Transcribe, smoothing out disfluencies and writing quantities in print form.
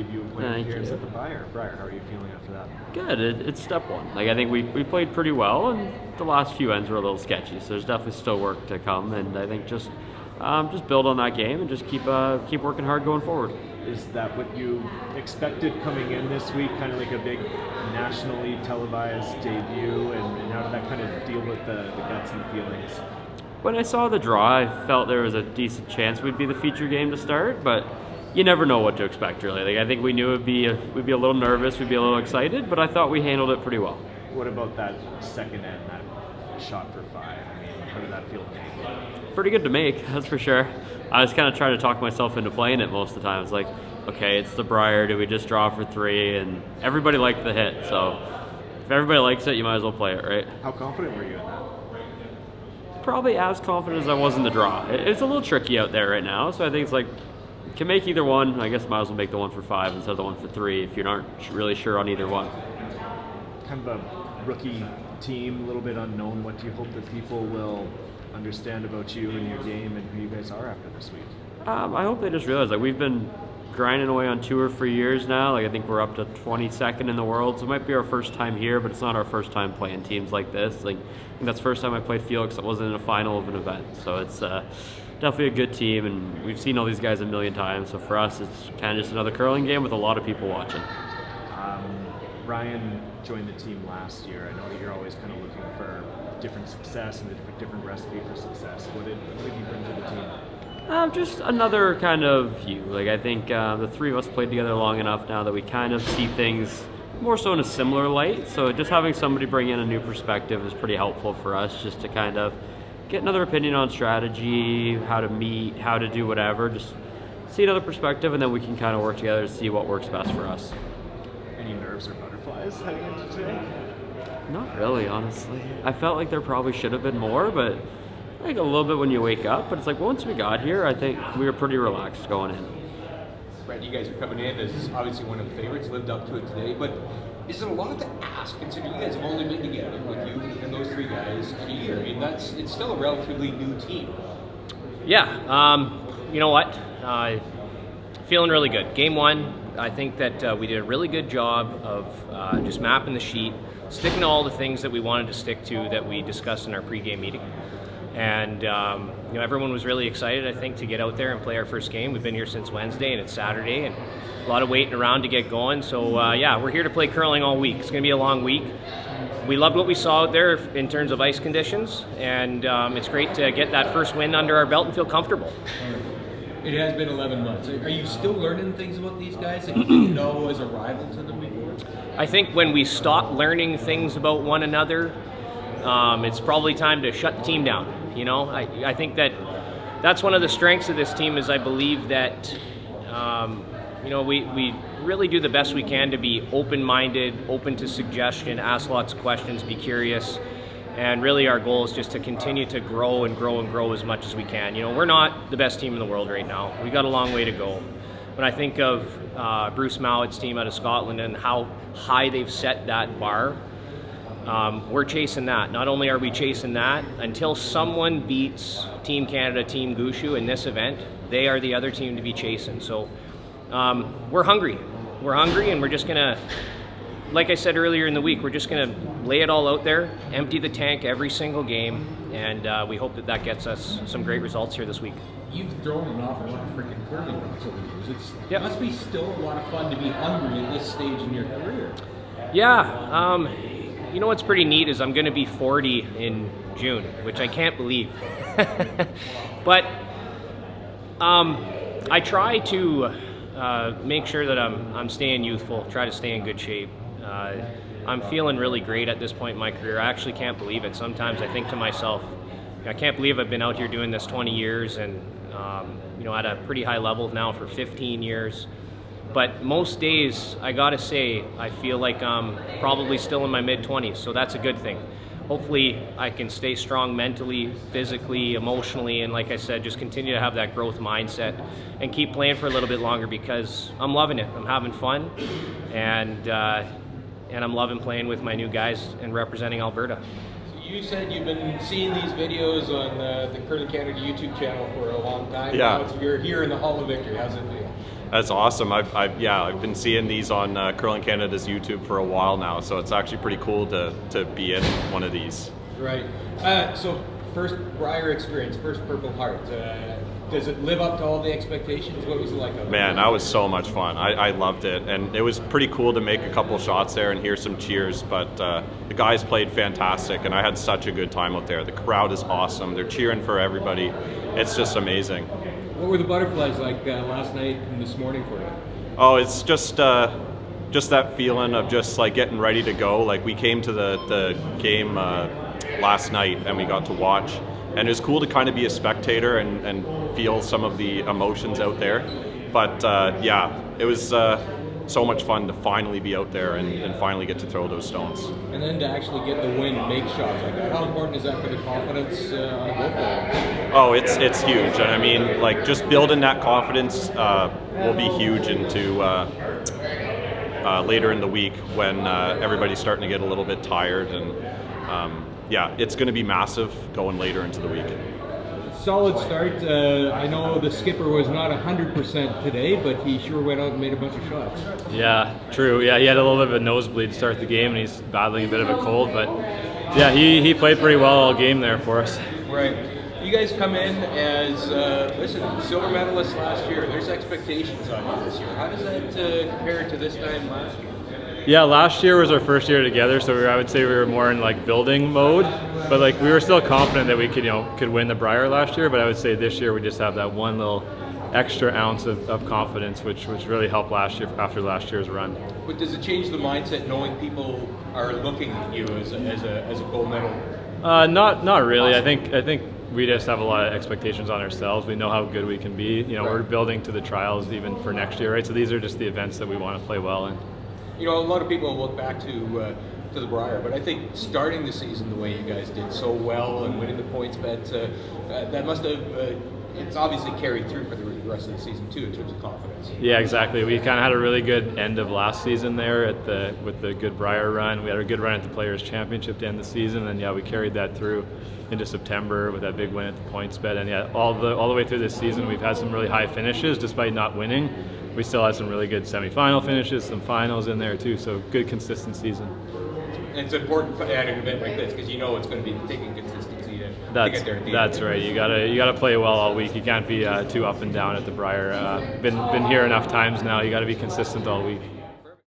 debut appearance at the Brier. How are you feeling after that? Good. It's step one. Like, I think we played pretty well, and the last few ends were a little sketchy. So there's definitely still work to come, and I think just build on that game and just keep working hard going forward. Is that what you expected coming in this week? Kind of like a big nationally televised debut, and how did that kind of deal with the guts and the feelings? When I saw the draw, I felt there was a decent chance we'd be the feature game to start, but you never know what to expect, really. Like, I think we knew we'd be a little nervous, we'd be a little excited, but I thought we handled it pretty well. What about that second end, that shot for 5? I mean, how did that feel to make? Pretty good to make, that's for sure. I was kind of trying to talk myself into playing it most of the time. It's like, okay, it's the Brier, do we just draw for 3? And everybody liked the hit, so if everybody likes it, you might as well play it, right? How confident were you in that? Probably as confident as I was in the draw. It's a little tricky out there right now, so I think it's like, you can make either one. I guess might as well make the one for 5 instead of the one for 3 if you aren't really sure on either one. Kind of a rookie team, a little bit unknown. What do you hope that people will understand about you and your game and who you guys are after this week? I hope they just realize that we've been grinding away on tour for years now. Like, I think we're up to 22nd in the world, so it might be our first time here, but it's not our first time playing teams like this. Like, I think that's the first time I played Felix that wasn't in a final of an event. So it's definitely a good team, and we've seen all these guys a million times. So for us, it's kind of just another curling game with a lot of people watching. Ryan joined the team last year. I know that you're always kind of looking for different success and a different recipe for success. What did he bring to the team? Just another kind of view. Like, I think the three of us played together long enough now that we kind of see things more so in a similar light. So just having somebody bring in a new perspective is pretty helpful for us, just to kind of get another opinion on strategy, how to meet, how to do whatever. Just see another perspective, and then we can kind of work together to see what works best for us. Any nerves or butterflies heading into today? Not really, honestly. I felt like there probably should have been more, but like a little bit when you wake up. But it's like once we got here, I think we were pretty relaxed going in. Brett, you guys are coming in as obviously one of the favorites, lived up to it today, but is it a lot to ask considering you guys have only been together, like you and those 3 guys, in a year? I mean, it's still a relatively new team. Yeah, you know what? Feeling really good. Game 1, I think that we did a really good job of just mapping the sheet, sticking to all the things that we wanted to stick to that we discussed in our pregame meeting. And everyone was really excited, I think, to get out there and play our first game. We've been here since Wednesday, and it's Saturday, and a lot of waiting around to get going. So we're here to play curling all week. It's going to be a long week. We loved what we saw out there in terms of ice conditions, and it's great to get that first win under our belt and feel comfortable. It has been 11 months. Are you still learning things about these guys that you didn't know as a rival to them before? I think when we stop learning things about one another, it's probably time to shut the team down. I think that's one of the strengths of this team is I believe that, we really do the best we can to be open-minded, open to suggestion, ask lots of questions, be curious. And really our goal is just to continue to grow and grow and grow as much as we can. We're not the best team in the world right now. We've got a long way to go. When I think of Bruce Mallett's team out of Scotland and how high they've set that bar, we're chasing that. Not only are we chasing that, until someone beats Team Canada, Team Gushu in this event, they are the other team to be chasing. So we're hungry. We're hungry, and we're just going to, like I said earlier in the week, we're just going to lay it all out there, empty the tank every single game, and we hope that gets us some great results here this week. You've thrown an awful lot of freaking curling rocks over the years. It must be still a lot of fun to be hungry at this stage in your career. Yeah. You know what's pretty neat is I'm going to be 40 in June, which I can't believe. But I try to make sure that I'm staying youthful, try to stay in good shape. I'm feeling really great at this point in my career. I actually can't believe it. Sometimes I think to myself, I can't believe I've been out here doing this 20 years and at a pretty high level now for 15 years. But most days, I gotta say, I feel like I'm probably still in my mid-20s, so that's a good thing. Hopefully, I can stay strong mentally, physically, emotionally, and like I said, just continue to have that growth mindset and keep playing for a little bit longer because I'm loving it. I'm having fun, and I'm loving playing with my new guys and representing Alberta. You said you've been seeing these videos on the Curling Canada YouTube channel for a long time. Yeah. Now you're here in the Hall of Victory. How's it feel? That's awesome. I've been seeing these on Curling Canada's YouTube for a while now, so it's actually pretty cool to be in one of these. Right. So first Brier experience, first Purple Heart. Does it live up to all the expectations? What was it like? Man, that was so much fun. I loved it, and it was pretty cool to make a couple shots there and hear some cheers. But the guys played fantastic, and I had such a good time out there. The crowd is awesome. They're cheering for everybody. It's just amazing. What were the butterflies like last night and this morning for you? Oh, it's just that feeling of just like getting ready to go. Like we came to the game last night and we got to watch, and it was cool to kind of be a spectator and feel some of the emotions out there. But it was so much fun to finally be out there and finally get to throw those stones. And then to actually get the win and make shots like that, how important is that for the confidence on a goal forward? Oh, it's huge. And I mean, like just building that confidence will be huge into later in the week when everybody's starting to get a little bit tired. And it's going to be massive going later into the week. Solid start. I know the skipper was not 100% today, but he sure went out and made a bunch of shots. Yeah, true. Yeah, he had a little bit of a nosebleed to start the game, and he's battling a bit of a cold. But yeah, he played pretty well all game there for us. Right. You guys come in as silver medalists last year. There's expectations on you this year. How does that compare to this time last year? Yeah, last year was our first year together, so I would say we were more in like building mode. But like we were still confident that we could win the Brier last year. But I would say this year we just have that one little extra ounce of confidence, which really helped last year after last year's run. But does it change the mindset knowing people are looking at you as a gold medal? Not really. I think we just have a lot of expectations on ourselves. We know how good we can be. We're building to the trials even for next year, right? So these are just the events that we want to play well in. A lot of people look back to the Brier, but I think starting the season the way you guys did so well and winning the points bet, that must have, it's obviously carried through for the rest of the season too in terms of confidence. Yeah, exactly. We kind of had a really good end of last season there with the good Brier run. We had a good run at the Players' Championship to end the season, and we carried that through into September with that big win at the points bet. And all the way through this season, we've had some really high finishes despite not winning. We still had some really good semifinal finishes, some finals in there too, so good consistent season. And it's important at an event like this because it's going to be taking consistency to get there. That's right. You gotta play well all week. You can't be too up and down at the Brier. Been here enough times now. You got to be consistent all week.